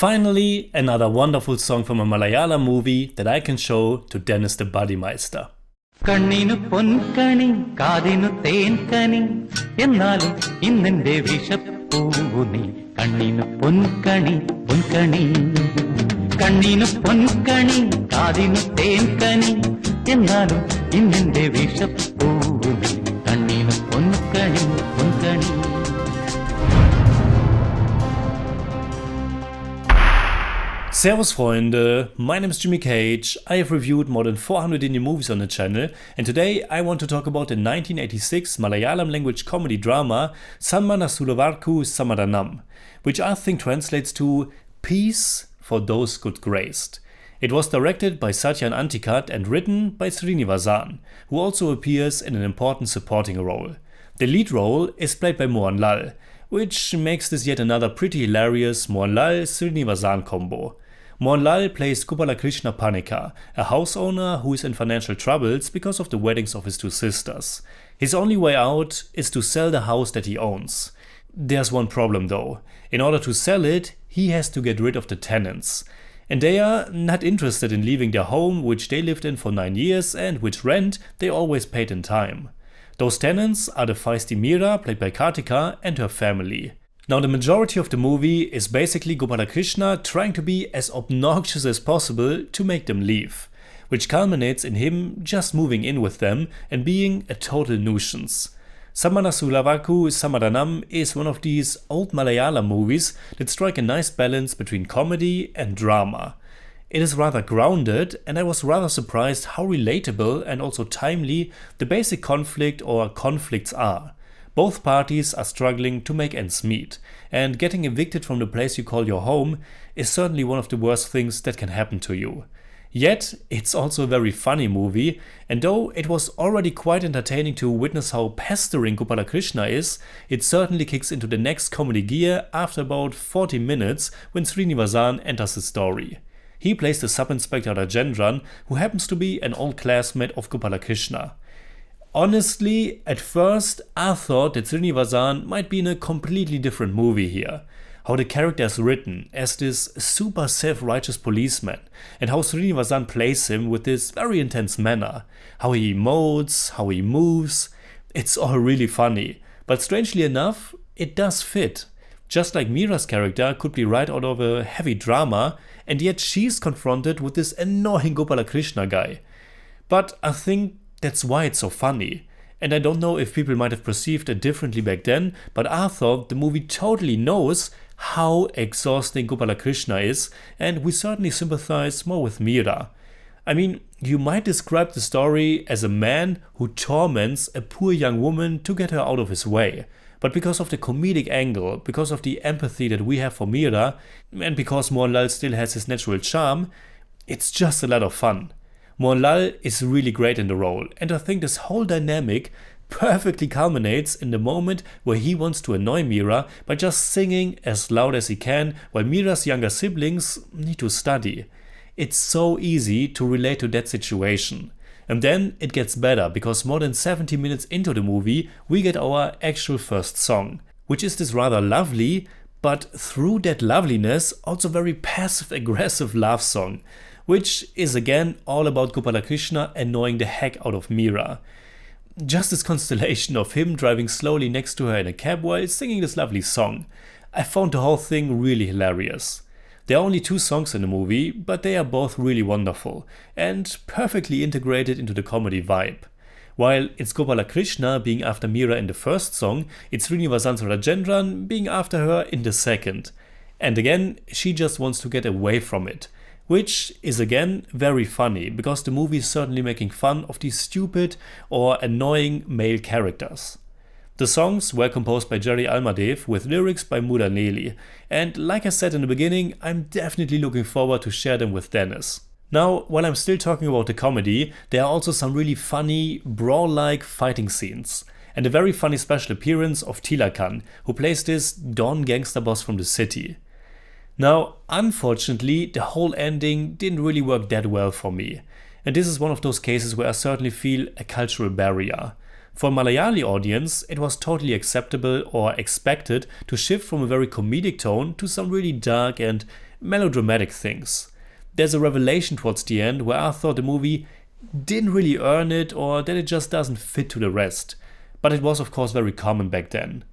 Finally, another wonderful song from a Malayalam movie that I can show to Dennis the Bodymeister. കണ്ണിനു പൊൻകണി കാതിനു തേൻകനി എന്നാലും ഇന്നെന്റെ വിഷപ്പൂവു നീ കണ്ണിനു പൊൻകണി പൊൻകണി കണ്ണിനു പൊൻകണി കാതിനു തേൻകനി എന്നാലും ഇന്നെന്റെ വിഷപ്പൂവു നീ കണ്ണിനു പൊൻകണി പൊൻകണി. Servus Freunde, my name is Jimmy Cage. I have reviewed more than 400 Indian movies on the channel, and today I want to talk about the 1986 Malayalam language comedy drama Sanmanassullavarkku Samadhanam, which I think translates to Peace for Those Good Graced. It was directed by Sathyan Anthikad and written by Sreenivasan, who also appears in an important supporting role. The lead role is played by Mohanlal, which makes this yet another pretty hilarious Mohanlal-Sreenivasan combo. Mohanlal plays Krishna Panika, a house owner who is in financial troubles because of the weddings of his two sisters. His only way out is to sell the house that he owns. There's one problem though. In order to sell it, he has to get rid of the tenants. And they are not interested in leaving their home, which they lived in for 9 years and which rent they always paid in time. Those tenants are the feisty Mira, played by Karthika, and her family. Now the majority of the movie is basically Krishna trying to be as obnoxious as possible to make them leave, which culminates in him just moving in with them and being a total nuisance. Sanmanassullavarkku Samadhanam is one of these old Malayalam movies that strike a nice balance between comedy and drama. It is rather grounded, and I was rather surprised how relatable and also timely the basic conflict or conflicts are. Both parties are struggling to make ends meet, and getting evicted from the place you call your home is certainly one of the worst things that can happen to you. Yet, it's also a very funny movie, and though it was already quite entertaining to witness how pestering Krishna is, it certainly kicks into the next comedy gear after about 40 minutes when Sreenivasan enters the story. He plays the sub-inspector Rajendran, who happens to be an old classmate of Krishna. Honestly, at first I thought that Sreenivasan might be in a completely different movie here. How the character is written as this super self-righteous policeman, and how Sreenivasan plays him with this very intense manner. How he emotes, how he moves, it's all really funny. But strangely enough, it does fit. Just like Mira's character could be right out of a heavy drama, and yet she's confronted with this annoying Krishna guy. But I think that's why it's so funny. And I don't know if people might have perceived it differently back then, but I thought the movie totally knows how exhausting Krishna is, and we certainly sympathize more with Mira. I mean, you might describe the story as a man who torments a poor young woman to get her out of his way. But because of the comedic angle, because of the empathy that we have for Mira, and because Mohanlal still has his natural charm, it's just a lot of fun. Mohanlal is really great in the role, and I think this whole dynamic perfectly culminates in the moment where he wants to annoy Mira by just singing as loud as he can while Mira's younger siblings need to study. It's so easy to relate to that situation. And then it gets better, because more than 70 minutes into the movie we get our actual first song, which is this rather lovely, but through that loveliness also very passive-aggressive love song, which is again all about Krishna annoying the heck out of Mira. Just this constellation of him driving slowly next to her in a cab while singing this lovely song. I found the whole thing really hilarious. There are only 2 songs in the movie, but they are both really wonderful and perfectly integrated into the comedy vibe. While it's Krishna being after Mira in the first song, it's Sreenivasan's Rajendran being after her in the second. And again, she just wants to get away from it, which is again very funny, because the movie is certainly making fun of these stupid or annoying male characters. The songs were composed by Jerry Almadev with lyrics by Muda Neli, and like I said in the beginning, I'm definitely looking forward to share them with Dennis. Now, while I'm still talking about the comedy, there are also some really funny, brawl-like fighting scenes, and a very funny special appearance of Tilakan, who plays this Don gangster boss from the city. Now, unfortunately, the whole ending didn't really work that well for me, and this is one of those cases where I certainly feel a cultural barrier. For a Malayali audience, it was totally acceptable or expected to shift from a very comedic tone to some really dark and melodramatic things. There's a revelation towards the end where I thought the movie didn't really earn it or that it just doesn't fit to the rest. But it was of course very common back then.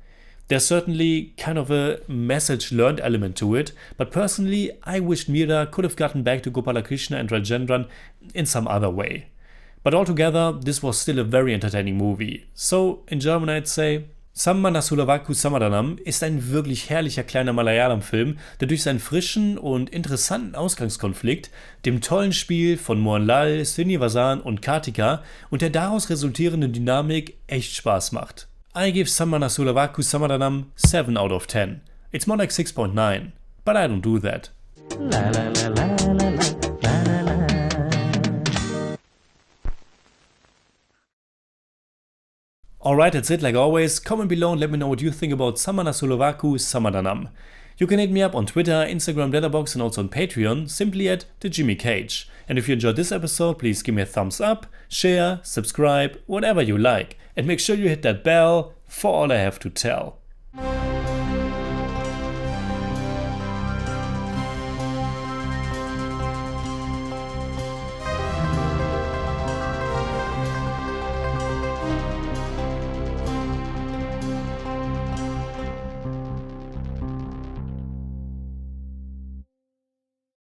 There's certainly kind of a message learned element to it, but personally I wished Meera could have gotten back to Gopalakrishna and Rajendran in some other way. But altogether, this was still a very entertaining movie. So in German I'd say, Sanmanassullavarkku Samadhanam ist ein wirklich herrlicher kleiner Malayalam Film, der durch seinen frischen und interessanten Ausgangskonflikt, dem tollen Spiel von Mohanlal, Sreenivasan und Karthika und der daraus resultierenden Dynamik echt Spaß macht. I give Sanmanassullavarkku Samadhanam 7 out of 10. It's more like 6.9, but I don't do that. La la la la la la la la la. Alright, that's it like always. Comment below and let me know what you think about Sanmanassullavarkku Samadhanam. You can hit me up on Twitter, Instagram, Letterboxd and also on Patreon, simply at TheJimmyCage. And if you enjoyed this episode, please give me a thumbs up, share, subscribe, whatever you like. And make sure you hit that bell for all I have to tell.